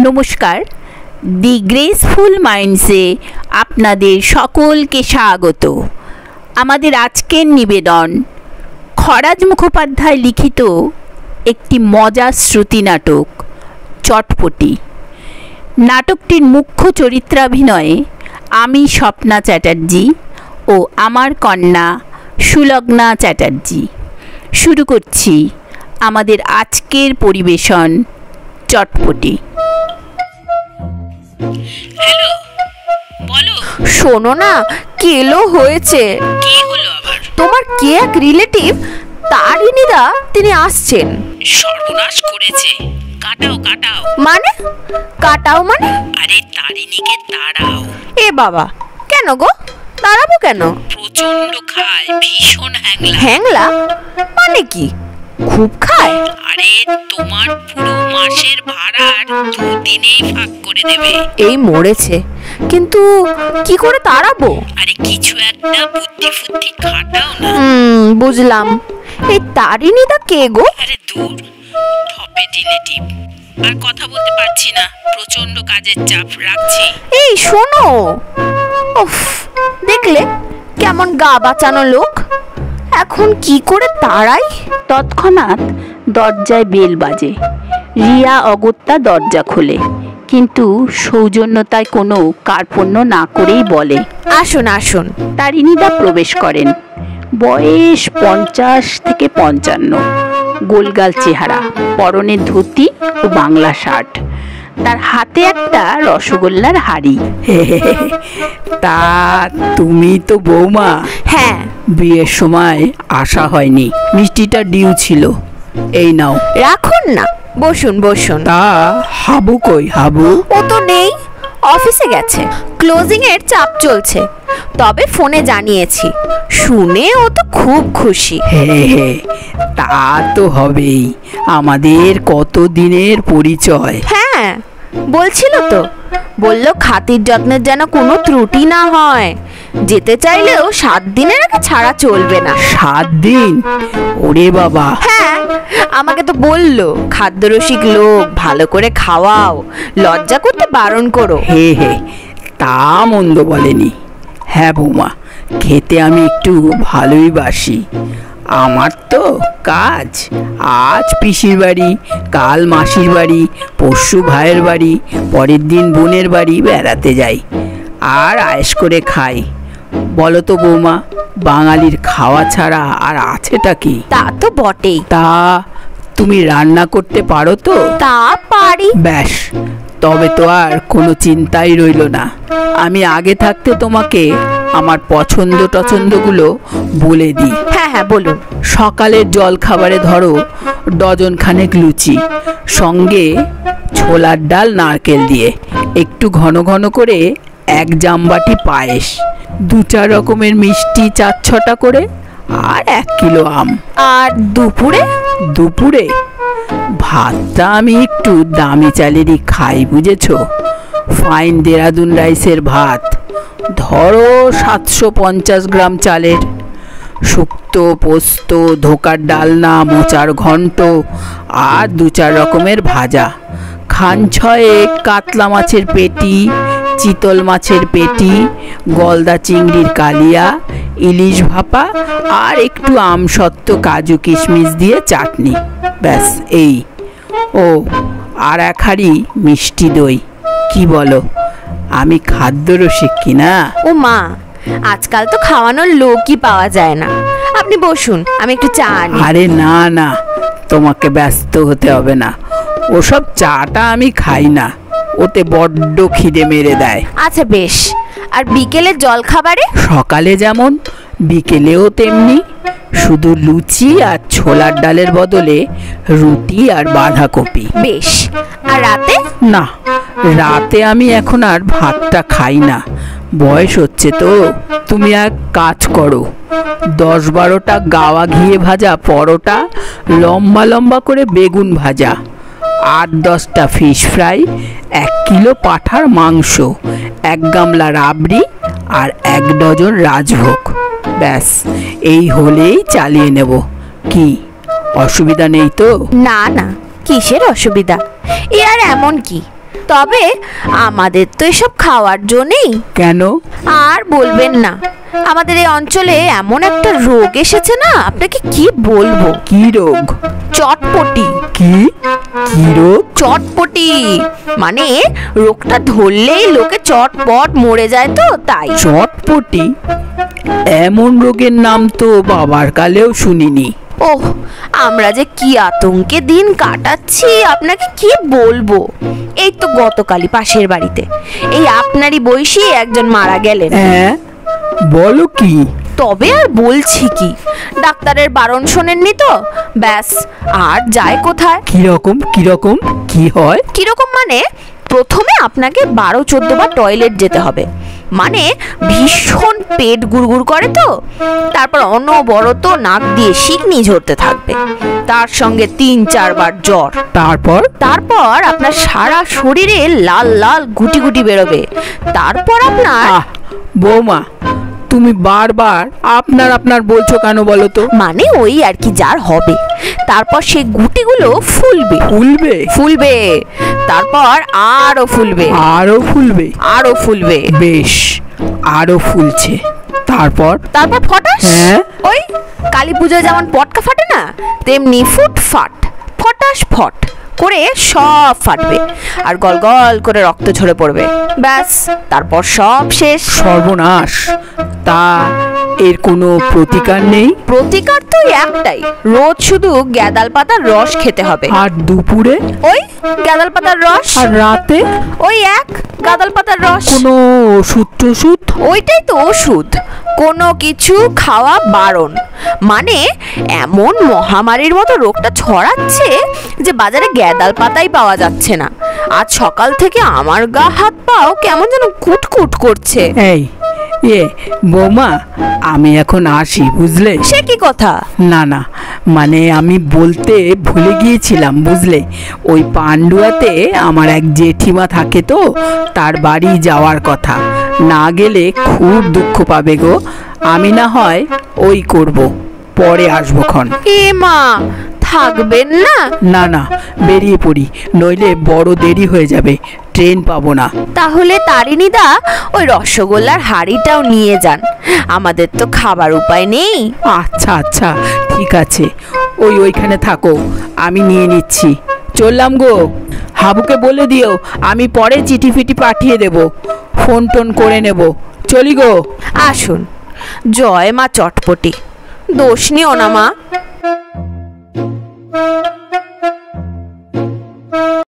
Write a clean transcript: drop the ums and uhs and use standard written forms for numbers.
নমস্কার, দি গ্রেসফুল মাইন্ডসে আপনাদের সকলকে স্বাগত। আমাদের আজকের নিবেদন খরাজ মুখোপাধ্যায় লিখিত একটি মজার শ্রুতি নাটক চটপটি। নাটকটির মুখ্য চরিত্রাভিনয়ে আমি স্বপ্না চ্যাটার্জি ও আমার কন্যা সুলগ্না চ্যাটার্জি। শুরু করছি আমাদের আজকের পরিবেশন চটপটি। হ্যালো, বলো। শোনো না, কেলো হয়েছে। কি হলো আবার? তোমার কে এক রিলেটিভ তারিণীদা, তিনি আসছেন। সর্বনাশ করেছে। কাটাও কাটাও। মানে? কাটাও মানে? আরে তারিণীকে তাড়াও। এ বাবা, কেন গো? তাড়াবো কেন? প্রচন্ড খায়, ভীষণ হ্যাংলা। হ্যাংলা মানে কি? খুব খায়? আরে তোমার পুরো মাসের ভাড়ার 2 দিনেই ভাগ করে দেবে। এই মরেছে, কিন্তু কি করে তাড়াবো? আরে কিছু একটা বুদ্ধি ফুদ্ধি খাটাও না। বুঝলাম। এই তারিণীদা কে গো? আরে দূর, ঠপে রিলেটিভ। আর কথা বলতে পারছি না, প্রচন্ড কাজের চাপ। রাখছি। এই শোনো, উফ, দেখলে কেমন গা বাঁচানো লোক। এখন কি করে তাড়াই? তৎক্ষণাৎ দরজায় বেল বাজে। রিয়া অগত্যা দরজা খোলে, কিন্তু সৌজন্যতায় কোনো কার্পণ্য না করেই বলে, আসুন আসুন। তারিণীদা প্রবেশ করেন। বয়স 50 থেকে 55, গোলগাল চেহারা, পরনে ধুতি ও বাংলা শার্ট, তার হাতে একটা রসগোল্লার হাড়ি। তা তুমি তো বৌমা? হ্যাঁ। বিয়ের সময় আসা হয়নি, মিষ্টিটা ডিউ ছিল, এই নাও। রাখুন না, বসুন বসুন। তা হাবু কই? হাবু ও তো নেই, অফিসে গেছে। ক্লোজিং এর চাপ চলছে, তবে ফোনে জানিয়েছি। শুনে ও তো খুব খুশি। হে, তা তো হবেই, আমাদের কত দিনের পরিচয়। হ্যাঁ, বলছিল তো, বলল খাতির যত্নের যেন কোনো ত্রুটি না হয়। যেতে চাইলেও 7 দিনের আগে ছাড়া চলবে না। 7 দিন? ওরে বাবা। হ্যাঁ, আমাকে তো বললো খাদ্যরসিক লোক, ভালো করে খাওয়াও, লজ্জা করতে বারণ করো। হে, তা মন্দ বলেনি। হ্যাঁ বৌমা, খেতে আমি একটু ভালোই বাসি। আমার তো কাজ, আজ পিসির বাড়ি, কাল মাসির বাড়ি, পরশু ভাইয়ের বাড়ি, পরের দিন বোনের বাড়ি বেড়াতে যাই, আর আয়েশ করে খাই। বলো তো বৌমা, বাঙালির খাওয়া ছাড়া আর আছেটা কি? তা তো বটেই। তা তুমি রান্না করতে পারো তো? তা পারি। ব্যাস, তবে তো আর কোনো চিন্তাই রইল না। আমি আগে থাকতে তোমাকে আমার পছন্দ টছন্দগুলো বলে দিই। হ্যাঁ হ্যাঁ, বলুন। সকালের জল খাবারে ধরো ডজন খানেক লুচি, সঙ্গে ছোলার ডাল নারকেল দিয়ে, একটু ঘন ঘন করে 1 জামবাটি পায়েস, 2-4 রকমের মিষ্টি 4-6টা করে, আর 1 কিলো আম। আর দুপুরে? দুপুরে ভাতটা আমি একটু দামি চালেরই খাই, বুঝেছো? ফাইন দেরাদুন রাইসের ভাত, ধরো 750 গ্রাম চালের, শুক্তো, পোস্ত, ধোকার ডালনা, মোচার ঘন্ট, আর 2-4 রকমের ভাজা, খান 6 কাতলা মাছের পেটি, চিতল মাছের পেটি, গলদা চিংড়ির কালিয়া, ইলিশ ভাপা, আর একটু আমসত্ত্ব, কাজু কিশমিশ দিয়ে চাটনি। ব্যাস এই। ও, আর 1 হাঁড়ি মিষ্টি দই। কি বলো, আমি খাদ্যরসিক কিনা? ও মা, আজকাল তো খাওয়ানোর লোকই পাওয়া যায় না। আপনি বসুন, আমি একটু চা আনি। আরে না না, তোমাকে ব্যস্ত হতে হবে না, ওসব চাটা আমি খাই না, ওতে বড্ড খিদে মেরে দেয়। আচ্ছা বেশ। আর বিকেলের জল খাবারে? সকালে যেমন, বিকেলেও তেমনি, শুধু লুচি আর ছোলার ডালের বদলে রুটি আর বাঁধাকপি। বেশ। আর রাতে? না, রাতে আমি এখন আর ভাতটা খাই না, বয়স হচ্ছে তো। তুমি এক কাজ করো, 10-12টা গাওয়া ঘিয়ে ভাজা পরোটা, লম্বা লম্বা করে বেগুন ভাজা, 8-10টা ফিশ ফ্রাই, 1 কিলো পাঁঠার মাংস, 1 গামলা রাবড়ি, আর 1 ডজন রাজভোগ। ব্যাস, এই হলেই চালিয়ে নেব। কি অসুবিধা নেই তো? না না, কিসের অসুবিধা? এ আর এমন কি, তবে আমাদের তো এসব খাওয়ার জন্যই। কেন? আর বলবেন না, আমাদের এই অঞ্চলে এমন একটা রোগ এসেছে না, আপনাকে কি বলবো। কি রোগ? চটপটি। কি কি রোগ? চটপটি মানে রোগটা ধরলেই লোকে চটপট মরে যায়, তো তাই। চটপটি? এমন রোগের নাম তো বাবার কালেও শুনিনি। ওহ, আমরা যে কি আতঙ্কে দিন কাটাচ্ছি আপনাকে কি বলবো। এই তো গতকালই পাশের বাড়িতে এই আপনারই বয়সী একজন মারা গেলেন। হ্যাঁ, বলো কি? তবে আর বলছি কি, ডাক্তারের বারণ শোনেননি তো, ব্যাস আর যায় কোথায়। কিরকম কিরকম কি হয়? কিরকম মানে, প্রথমে আপনাকে 12-14 বার টয়লেট যেতে হবে, মানে ভীষণ পেট গুড়গুড় করে তো, তারপর অনবরত নাক দিয়ে শিকনি ঝরতে থাকবে, তার সঙ্গে 3-4 বার জ্বর, তারপর? তারপর আপনার সারা শরীরে লাল লাল গুটি গুটি বেরোবে, তারপর আপনার বৌমা, তুমি বারবার আপনার আপনার বলছো কেন বলো তো? মানে ওই আর কি যার হবে, তারপর সেই গুটিগুলো ফুলবে ফুলবে? ফুলবে, তারপর আরো ফুলবে আরো ফুলবে? আরো ফুলবে, বেশ, আরো ফুলছে, তারপর? তারপর ফটাস। হ্যাঁ? ওই কালী পুজোয় যেমন পটকা ফাটে না, তেমনি ফুটফাট ফটাস ফট করে সব ফাটবে, আর গল গল করে রক্ত ঝরে পড়বে, ব্যাস তারপর সব শেষ। সর্বনাশ! তা এর কোনো প্রতিকার নেই? প্রতিকার তো একটাই, রোজ শুধু গ্যাদাল পাতার রস খেতে হবে। আর দুপুরে? ওই গ্যাদাল পাতার রস। আর রাতে? ওই এক গাঁদাল পাতার রস। কোনো ওষুধ টষুধ? ওইটাই তো ওষুধ, কোনো কিছু খাওয়া বারণ, মানে এমন মহামারীর মতো রোগটা ছড়াচ্ছে যে বাজারে গ্যাদাল পাতাই পাওয়া যাচ্ছে না। আজ সকাল থেকে আমার গা হাত পাও কেমন যেন কুটকুট করছে। এই বৌমা, আমি এখন আসি, বুঝলে? সে কি কথা? না না, মানে আমি বলতে ভুলে গিয়েছিলাম, বুঝলে, ওই পান্ডুয়াতে আমার এক জেঠিমা থাকে তো, তার বাড়ি যাওয়ার কথা, না গেলে খুব দুঃখ পাবে গো। আমি না হয় ওই করব, পরে আসবো ক্ষণ। এ মা, থাকবেন না? না না, বেরিয়ে পড়ি, নইলে বড় দেরি হয়ে যাবে, ট্রেন পাবো না। তাহলে তারিণীদা ওই রসগোল্লার হাঁড়িটাও নিয়ে যান, আমাদের তো খাবার উপায় নেই। আচ্ছা আচ্ছা, ঠিক আছে, ওইখানে থাকো, আমি নিয়ে নিচ্ছি। চললাম গো। হাবুকে বলে দিও আমি পরে চিঠি ফিটি পাঠিয়ে দেব, ফোন টোন করে নেব। চলি গো। আসুন। জয় মা চটপটি। দোষ নিও না মা।